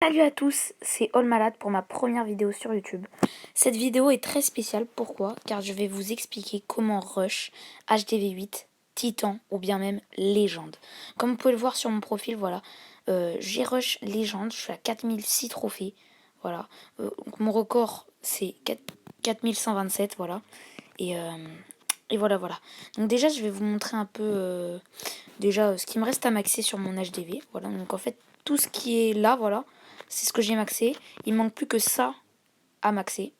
Salut à tous, c'est All Malade pour ma première vidéo sur YouTube. Cette vidéo est très spéciale, pourquoi? Car je vais vous expliquer comment rush HDV8, Titan ou bien même Légende. Comme vous pouvez le voir sur mon profil, voilà, j'ai rush Légende, je suis à 4006 trophées, voilà. Donc mon record c'est 4127, voilà. Et voilà. Donc déjà je vais vous montrer un peu ce qui me reste à maxer sur mon HDV, voilà. Donc en fait tout ce qui est là, voilà, c'est ce que j'ai maxé. Il manque plus que ça à maxer.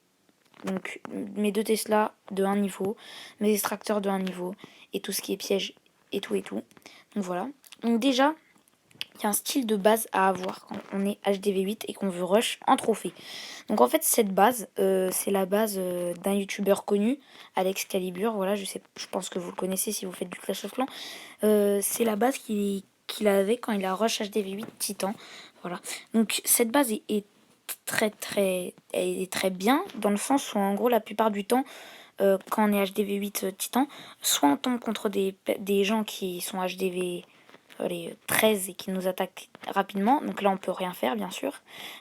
Donc mes deux Tesla de 1 niveau, mes extracteurs de 1 niveau, et tout ce qui est piège, et tout. Donc voilà. Donc déjà, il y a un style de base à avoir quand on est HDV8 et qu'on veut rush en trophée. Donc en fait, cette base, c'est la base d'un youtubeur connu, Alex Calibur. Voilà, je pense que vous le connaissez si vous faites du Clash of Clans. C'est la base qu'il avait quand il a rush HDV8 Titan. Voilà. Donc cette base est très bien, dans le sens où en gros la plupart du temps, quand on est HDV8 Titan, soit on tombe contre des gens qui sont HDV 13 et qui nous attaquent rapidement, donc là on peut rien faire bien sûr,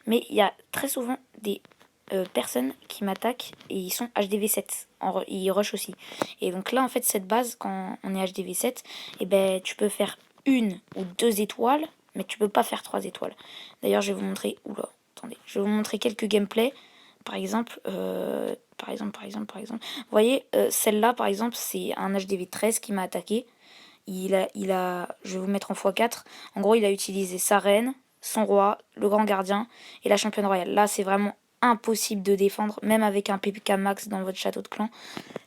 mais il y a très souvent des personnes qui m'attaquent et ils sont HDV7, ils rush aussi. Et donc là en fait cette base, quand on est HDV7, et ben tu peux faire 1 ou 2 étoiles, mais tu peux pas faire 3 étoiles. D'ailleurs je vais vous montrer, attendez, je vais vous montrer quelques gameplays. Par exemple, vous voyez, celle-là par exemple, c'est un HDV13 qui m'a attaqué. Je vais vous mettre en x4. En gros, il a utilisé sa reine, son roi, le grand gardien et la championne royale. Là, c'est vraiment impossible de défendre, même avec un PPK max dans votre château de clan.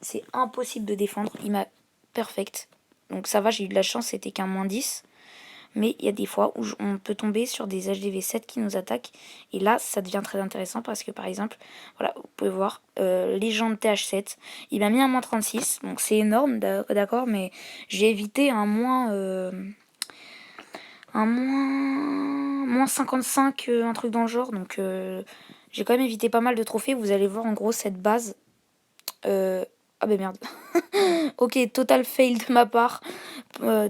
C'est impossible de défendre. Il m'a perfect. Donc ça va, j'ai eu de la chance, c'était qu'un -10. Mais il y a des fois où on peut tomber sur des HDV7 qui nous attaquent. Et là, ça devient très intéressant parce que, par exemple, voilà, vous pouvez voir, Légende TH7, il m'a mis un -36. Donc c'est énorme, d'accord, mais j'ai évité un moins 55, un truc dans le genre. Donc j'ai quand même évité pas mal de trophées. Vous allez voir, en gros, cette base... Ah ben merde. Ok, total fail de ma part.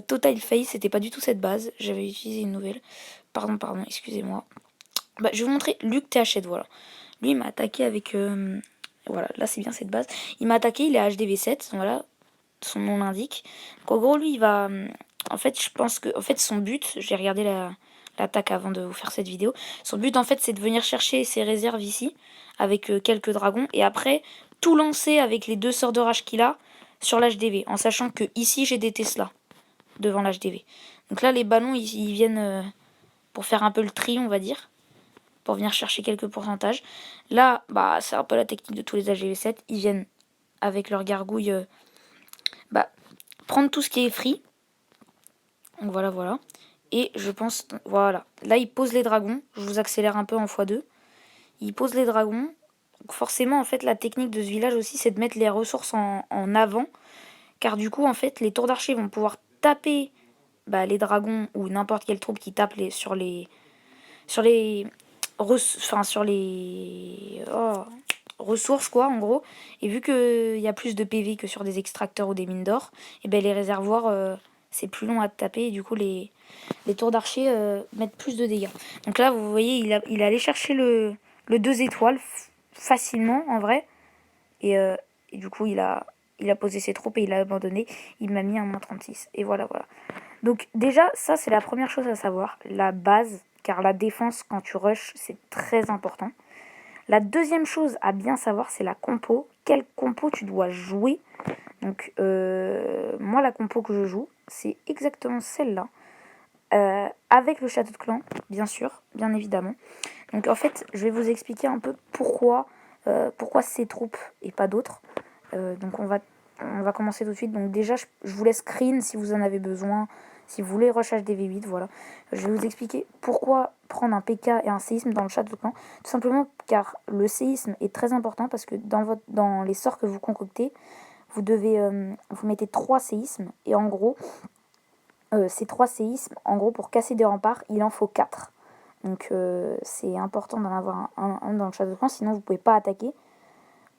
Total fail, c'était pas du tout cette base. J'avais utilisé une nouvelle. Pardon, excusez-moi. Bah, je vais vous montrer Luc TH7, voilà. Lui, il m'a attaqué avec... voilà, là, c'est bien cette base. Il m'a attaqué, il est HDV7, voilà. Son nom l'indique. Donc, en gros, lui, il va... En fait, je pense que... En fait, son but... J'ai regardé l'attaque avant de vous faire cette vidéo. Son but, en fait, c'est de venir chercher ses réserves ici, avec quelques dragons. Et après, tout lancer avec les 2 sorts de rage qu'il a sur l'HDV. En sachant que ici, j'ai des Tesla devant l'HDV. Donc là, les ballons, ils viennent pour faire un peu le tri, on va dire. Pour venir chercher quelques pourcentages. Là, bah, c'est un peu la technique de tous les HDV7. Ils viennent avec leur gargouille prendre tout ce qui est free. Donc voilà. Et je pense, voilà. Là, ils posent les dragons. Je vous accélère un peu en x2. Ils posent les dragons. Donc forcément, en fait, la technique de ce village aussi, c'est de mettre les ressources en avant. Car du coup, en fait, les tours d'archers vont pouvoir taper les dragons ou n'importe quelle troupe qui tape sur les ressources, quoi, en gros. Et vu qu'il y a plus de PV que sur des extracteurs ou des mines d'or, et ben les réservoirs, c'est plus long à taper. Et du coup, les tours d'archer mettent plus de dégâts. Donc là, vous voyez, il est allé chercher le 2 étoiles facilement, en vrai. Et du coup, il a posé ses troupes et il a abandonné. Il m'a mis un -36. Et voilà. Donc déjà, ça, c'est la première chose à savoir. La base, car la défense, quand tu rushes, c'est très important. La deuxième chose à bien savoir, c'est la compo. Quelle compo tu dois jouer. Donc, moi, la compo que je joue, c'est exactement celle-là. Avec le château de clan, bien sûr, bien évidemment. Donc, en fait, je vais vous expliquer un peu pourquoi ces troupes et pas d'autres. Donc, on va commencer tout de suite. Donc, déjà, je vous laisse screen si vous en avez besoin. Si vous voulez rush HDV8, voilà. Je vais vous expliquer pourquoi prendre un PK et un séisme dans le château de clan. Tout simplement car le séisme est très important parce que dans les sorts que vous concoctez, vous mettez 3 séismes. Et en gros, ces 3 séismes, en gros, pour casser des remparts, il en faut 4. Donc c'est important d'en avoir un dans le château de clan, sinon vous pouvez pas attaquer.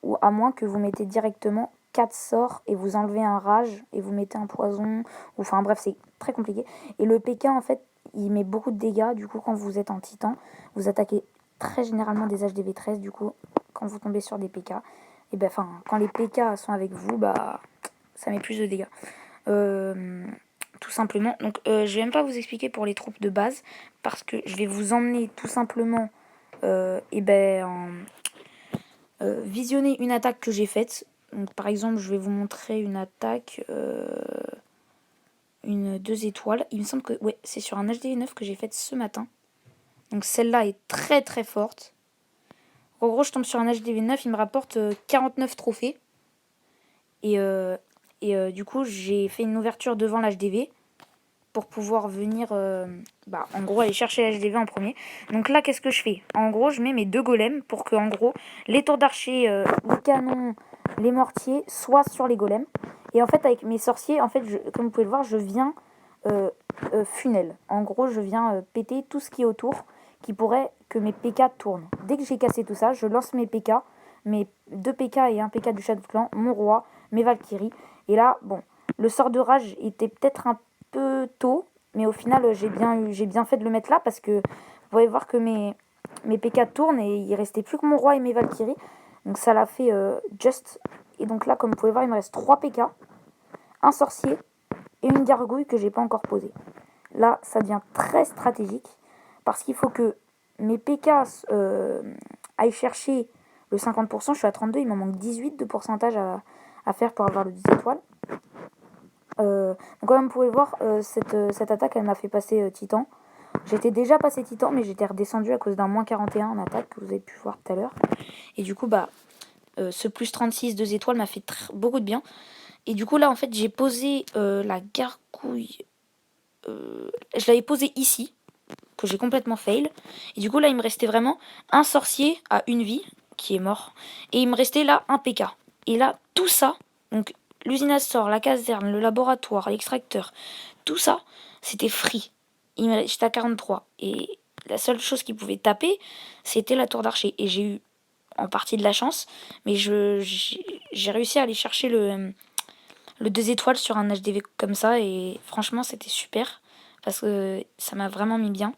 Ou à moins que vous mettez directement 4 sorts et vous enlevez un rage et vous mettez un poison. Enfin bref, c'est très compliqué. Et le PK, en fait, il met beaucoup de dégâts. Du coup, quand vous êtes en titan, vous attaquez très généralement des HDV 13. Du coup, quand vous tombez sur des PK, et ben, enfin, quand les PK sont avec vous, bah, ça met plus de dégâts. Tout simplement. Donc, je vais même pas vous expliquer pour les troupes de base, parce que je vais vous emmener tout simplement visionner une attaque que j'ai faite. Donc, par exemple, je vais vous montrer une attaque, une 2 étoiles. Il me semble que ouais, c'est sur un HDV 9 que j'ai faite ce matin. Donc, celle-là est très très forte. En gros, je tombe sur un HDV 9, il me rapporte 49 trophées. Et du coup, j'ai fait une ouverture devant l'HDV pour pouvoir venir, en gros, aller chercher l'HDV en premier. Donc là, qu'est-ce que je fais? En gros, je mets mes 2 golems pour que, en gros, les tours d'archer, les canons, les mortiers soient sur les golems. Et en fait, avec mes sorciers, en fait, comme vous pouvez le voir, je viens funnel. En gros, je viens péter tout ce qui est autour qui pourrait que mes PK tournent. Dès que j'ai cassé tout ça, je lance mes PK, mes 2 PK et un PK du Shadow Clan, mon roi, mes Valkyries. Et là, bon, le sort de rage était peut-être un peu tôt, mais au final, j'ai bien fait de le mettre là parce que vous pouvez voir que mes PK tournent et il restait plus que mon roi et mes Valkyries. Donc ça l'a fait just. Et donc là, comme vous pouvez voir, il me reste 3 PK, un sorcier et une gargouille que j'ai pas encore posée. Là, ça devient très stratégique parce qu'il faut que mes PK aillent chercher le 50%. Je suis à 32, il m'en manque 18 de pourcentage à faire pour avoir le 10 étoiles. Donc comme vous pouvez le voir, cette attaque, elle m'a fait passer Titan. J'étais déjà passé Titan, mais j'étais redescendu à cause d'un moins 41 en attaque que vous avez pu voir tout à l'heure. Et du coup, ce plus 36, 2 étoiles m'a fait beaucoup de bien. Et du coup, là, en fait, j'ai posé la gargouille. Je l'avais posée ici, que j'ai complètement fail. Et du coup, là, il me restait vraiment un sorcier à une vie, qui est mort. Et il me restait là un PK. Et là, tout ça, donc l'usine à sort, la caserne, le laboratoire, l'extracteur, tout ça, c'était free. J'étais à 43. Et la seule chose qui pouvait taper, c'était la tour d'archer. Et j'ai eu en partie de la chance, mais j'ai réussi à aller chercher le 2 étoiles sur un HDV comme ça. Et franchement, c'était super. Parce que ça m'a vraiment mis bien.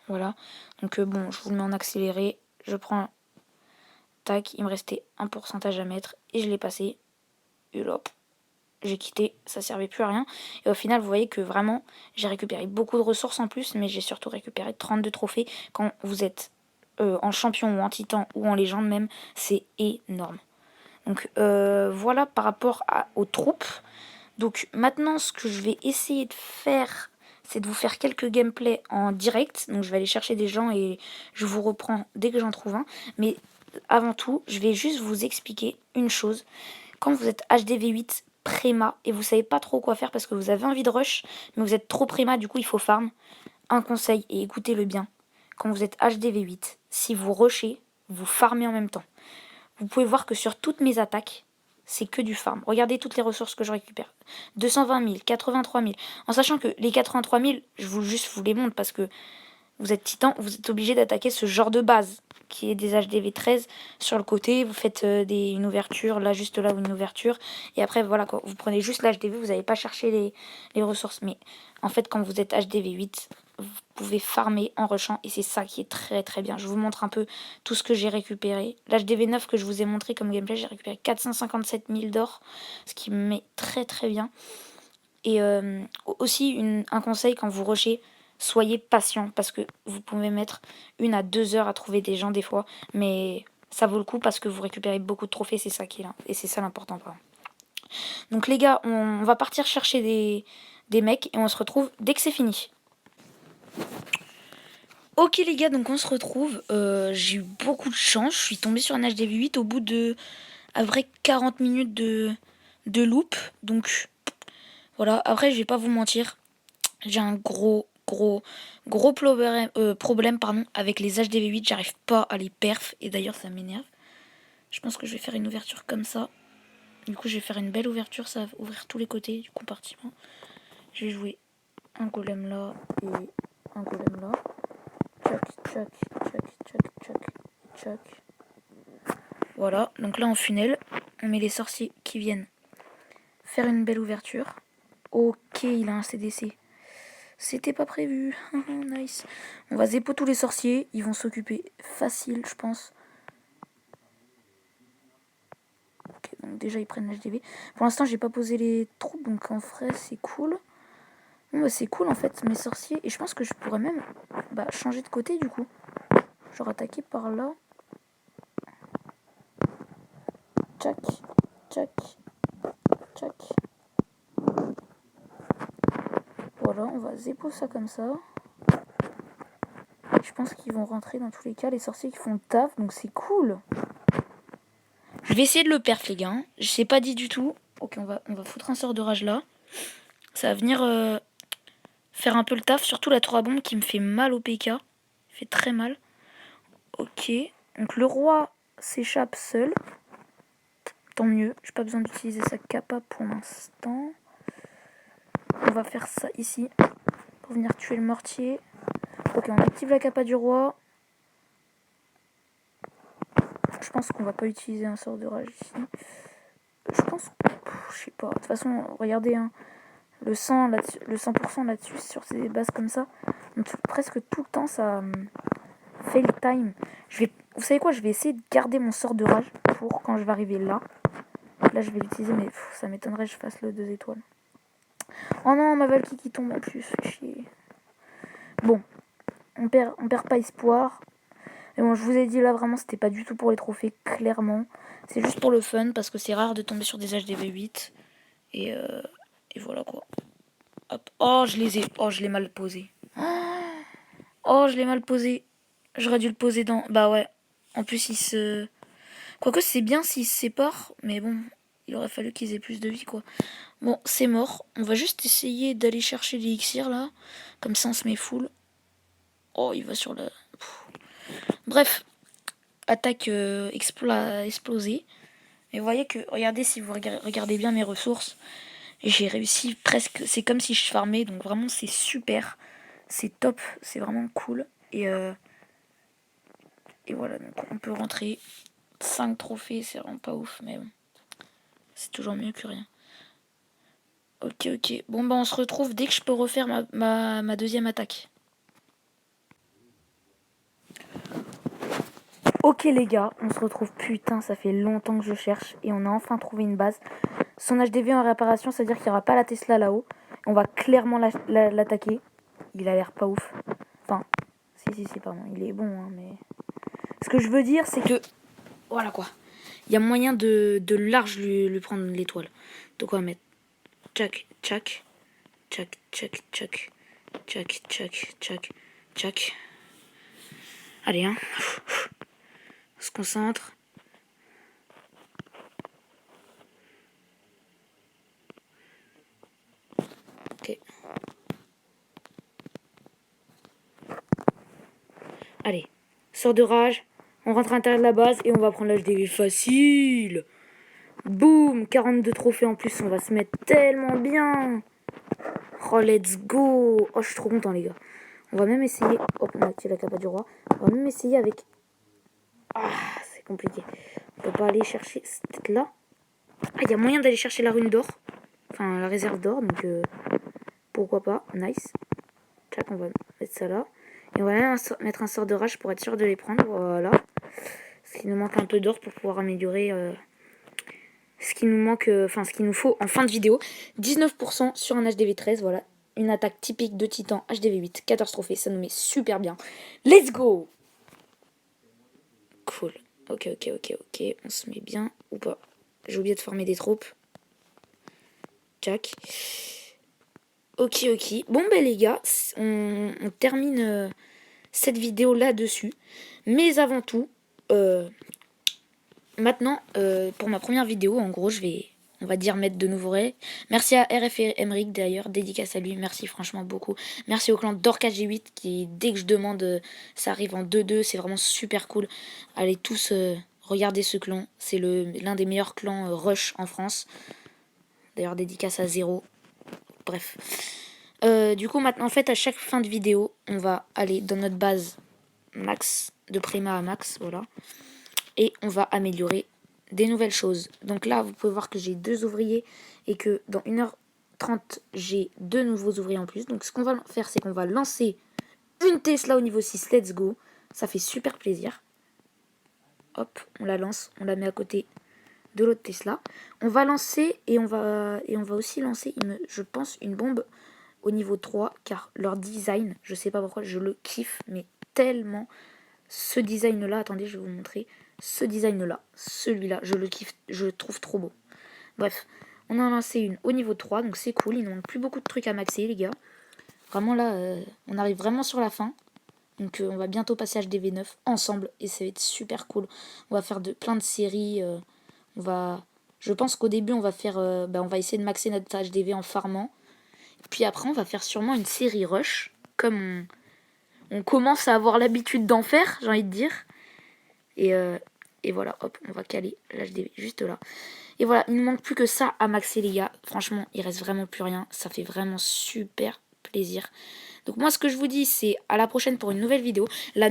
Voilà. Donc bon, je vous le mets en accéléré. Je prends... Tac, il me restait un pourcentage à mettre. Et je l'ai passé. Et hop, j'ai quitté, ça servait plus à rien. Et au final, vous voyez que vraiment, j'ai récupéré beaucoup de ressources en plus, mais j'ai surtout récupéré 32 trophées. Quand vous êtes en champion ou en titan ou en légende même, c'est énorme. Donc voilà par rapport aux troupes. Donc maintenant, ce que je vais essayer de faire, c'est de vous faire quelques gameplays en direct. Donc je vais aller chercher des gens et je vous reprends dès que j'en trouve un. Mais avant tout, je vais juste vous expliquer une chose. Quand vous êtes HDV8 préma et vous savez pas trop quoi faire parce que vous avez envie de rush, mais vous êtes trop préma, du coup il faut farm. Un conseil, et écoutez-le bien, quand vous êtes HDV8, si vous rushez, vous farmez en même temps. Vous pouvez voir que sur toutes mes attaques, c'est que du farm. Regardez toutes les ressources que je récupère. 220 000, 83 000. En sachant que les 83 000, je vous les montre parce que vous êtes titan, vous êtes obligé d'attaquer ce genre de base qui est des HDV 13 sur le côté. Vous faites une ouverture, là juste là une ouverture. Et après voilà quoi, vous prenez juste l'HDV, vous n'allez pas chercher les ressources. Mais en fait quand vous êtes HDV 8, vous pouvez farmer en rushant et c'est ça qui est très très bien. Je vous montre un peu tout ce que j'ai récupéré. L'HDV 9 que je vous ai montré comme gameplay, j'ai récupéré 457 000 d'or, ce qui me met très très bien. Et aussi un conseil quand vous rushez, soyez patient parce que vous pouvez mettre 1 à 2 heures à trouver des gens des fois, mais ça vaut le coup parce que vous récupérez beaucoup de trophées, c'est ça qui est là, et c'est ça l'important. Donc les gars, on va partir chercher des mecs et on se retrouve dès que c'est fini. Ok les gars, donc on se retrouve, j'ai eu beaucoup de chance, je suis tombée sur un HDV8 au bout de à vrai 40 minutes de loop, donc voilà, après je vais pas vous mentir, j'ai un gros problème avec les HDV8, j'arrive pas à les perf et d'ailleurs ça m'énerve. Je pense que je vais faire une ouverture comme ça. Du coup je vais faire une belle ouverture, ça va ouvrir tous les côtés du compartiment. Je vais jouer un golem là et un golem là. Tchac. Voilà, donc là en funnel, on met les sorciers qui viennent faire une belle ouverture. Ok, il a un CDC. C'était pas prévu. Nice. On va zépo tous les sorciers. Ils vont s'occuper facile, je pense. Ok, donc déjà, ils prennent l'HDV. Pour l'instant, j'ai pas posé les troupes, donc en vrai, c'est cool. Bon, bah, c'est cool, en fait, mes sorciers. Et je pense que je pourrais même changer de côté, du coup. Genre attaquer par là. Tchac, tchac, tchac. Voilà, on va zépo ça comme ça. Je pense qu'ils vont rentrer dans tous les cas, les sorciers qui font le taf, donc c'est cool. Je vais essayer de le perf, les gars. Je sais pas dit du tout. Ok, on va foutre un sort de rage là. Ça va venir faire un peu le taf, surtout la 3 bombe qui me fait mal au PK. Il fait très mal. Ok, donc le roi s'échappe seul. Tant mieux, j'ai pas besoin d'utiliser sa capa pour l'instant. On va faire ça ici pour venir tuer le mortier. Ok, on active la capa du roi. Je pense qu'on va pas utiliser un sort de rage ici. Je pense... je sais pas. De toute façon, regardez, hein, le 100% là-dessus, sur ces bases comme ça. Donc, presque tout le temps, ça fait le time. Vous savez quoi? Je vais essayer de garder mon sort de rage pour quand je vais arriver là. Là, je vais l'utiliser, mais ça m'étonnerait que je fasse le 2 étoiles. Oh non, ma Valky qui tombe en plus. Fait chier. Bon, on perd pas espoir. Mais bon, je vous ai dit là, vraiment, c'était pas du tout pour les trophées, clairement. C'est juste pour le fun, parce que c'est rare de tomber sur des HDV 8. Et voilà quoi. Hop. Oh, je l'ai mal posé. Oh, je l'ai mal posé. J'aurais dû le poser dans... Bah ouais. En plus, il se... Quoique, c'est bien s'ils se séparent. Mais bon, il aurait fallu qu'ils aient plus de vie, quoi. Bon, c'est mort. On va juste essayer d'aller chercher l'élixir, là. Comme ça, on se met full. Oh, il va sur la... Bref. Attaque explosée. Et vous voyez que... Regardez, si vous regardez bien mes ressources... J'ai réussi presque... C'est comme si je farmais. Donc vraiment, c'est super. C'est top. C'est vraiment cool. Et voilà, donc on peut rentrer 5 trophées, c'est vraiment pas ouf, mais bon. C'est toujours mieux que rien. Ok, ok. Bon, bah on se retrouve dès que je peux refaire ma deuxième attaque. Ok les gars, on se retrouve. Putain, ça fait longtemps que je cherche et on a enfin trouvé une base. Son HDV en réparation, c'est-à-dire qu'il n'y aura pas la Tesla là-haut. On va clairement l'attaquer. Il a l'air pas ouf. Enfin, si, pardon, il est bon, hein, mais... Ce que je veux dire, c'est que... Voilà quoi. Il y a moyen de large lui prendre l'étoile. Donc on va mettre tchac, tchac, tchac, tchac, tchac, tchac, tchac, tchac, tchac. Allez, hein. On se concentre. Ok. Allez. Sort de rage. On rentre à l'intérieur de la base et on va prendre l'HDV facile. Boum, 42 trophées en plus. On va se mettre tellement bien. Oh, let's go. Oh, je suis trop content, les gars. On va même essayer... Hop, on a activé la capa du roi. On va même essayer avec... Ah, c'est compliqué. On peut pas aller chercher... Peut-être là. Ah, il y a moyen d'aller chercher la rune d'or. Enfin, la réserve d'or. Donc, pourquoi pas. Nice. Tac, on va mettre ça là. Et on va même mettre un sort de rage pour être sûr de les prendre. Voilà. Parce qu'il nous manque un peu d'or pour pouvoir améliorer... ce qui nous manque... Enfin, ce qu'il nous faut en fin de vidéo. 19% sur un HDV 13. Voilà. Une attaque typique de Titan HDV 8. 14 trophées. Ça nous met super bien. Let's go! Cool. Ok. On se met bien ou pas? J'ai oublié de former des troupes. Tac. Ok. Bon, ben les gars, on termine cette vidéo là-dessus. Mais avant tout, maintenant, pour ma première vidéo, en gros, je vais, on va dire, mettre de nouveaux raids. Merci à RF et Emeric d'ailleurs, dédicace à lui, merci franchement beaucoup. Merci au clan d'Orca G8 qui, dès que je demande, ça arrive en 2-2, c'est vraiment super cool. Allez tous regarder ce clan, c'est l'un des meilleurs clans rush en France. D'ailleurs, dédicace à Zéro. Bref. Du coup, maintenant, en fait, à chaque fin de vidéo, on va aller dans notre base max, de prima à max, voilà. Et on va améliorer des nouvelles choses. Donc là, vous pouvez voir que j'ai 2 ouvriers et que dans 1h30, 30, j'ai 2 nouveaux ouvriers en plus. Donc ce qu'on va faire, c'est qu'on va lancer une Tesla au niveau 6. Let's go. Ça fait super plaisir. Hop, on la lance, on la met à côté de l'autre Tesla. On va lancer et on va aussi lancer, je pense, une bombe au niveau 3, car leur design, je sais pas pourquoi, je le kiffe, mais tellement. Ce design-là, attendez, je vais vous montrer. Ce design-là, celui-là, je le kiffe, je le trouve trop beau. Bref, on en a lancé une au niveau 3, donc c'est cool. Il ne manque plus beaucoup de trucs à maxer, les gars. Vraiment là, on arrive vraiment sur la fin. Donc on va bientôt passer HDV 9 ensemble et ça va être super cool. On va faire plein de séries. Je pense qu'au début on va faire, on va essayer de maxer notre HDV en farmant. Puis après on va faire sûrement une série rush, comme on commence à avoir l'habitude d'en faire, j'ai envie de dire. Et voilà, hop, on va caler l'HDV juste là. Et voilà, il ne manque plus que ça à maxer, les gars. Franchement, il reste vraiment plus rien. Ça fait vraiment super plaisir. Donc moi, ce que je vous dis, c'est à la prochaine pour une nouvelle vidéo. La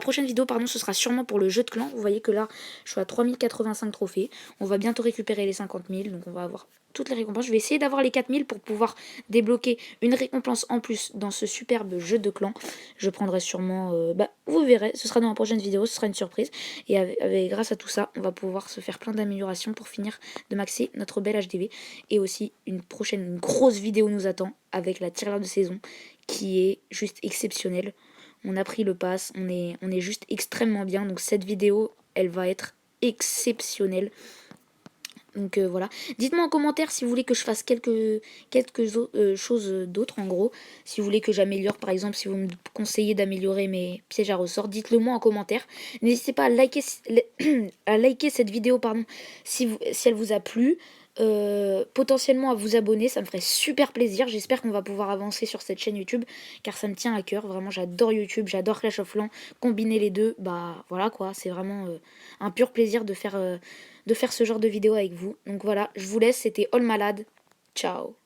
prochaine vidéo, pardon, ce sera sûrement pour le jeu de clan. Vous voyez que là, je suis à 3085 trophées. On va bientôt récupérer les 50 000. Donc on va avoir toutes les récompenses. Je vais essayer d'avoir les 4000 pour pouvoir débloquer une récompense en plus dans ce superbe jeu de clan. Je prendrai sûrement... vous verrez, ce sera dans la prochaine vidéo, ce sera une surprise. Et grâce à tout ça, on va pouvoir se faire plein d'améliorations pour finir de maxer notre bel HDV. Et aussi, une grosse vidéo nous attend avec la tirelire de saison qui est juste exceptionnelle. On a pris le pass, on est juste extrêmement bien. Donc cette vidéo, elle va être exceptionnelle. Donc voilà. Dites-moi en commentaire si vous voulez que je fasse quelques choses d'autres en gros. Si vous voulez que j'améliore, par exemple, si vous me conseillez d'améliorer mes pièges à ressort, dites-le moi en commentaire. N'hésitez pas à liker, cette vidéo pardon, si elle vous a plu. Potentiellement à vous abonner, ça me ferait super plaisir. J'espère qu'on va pouvoir avancer sur cette chaîne YouTube car ça me tient à cœur. Vraiment, j'adore YouTube, j'adore Clash of Clans. Combiner les deux, bah voilà quoi, c'est vraiment un pur plaisir de faire ce genre de vidéo avec vous. Donc voilà, je vous laisse, c'était All Malade. Ciao.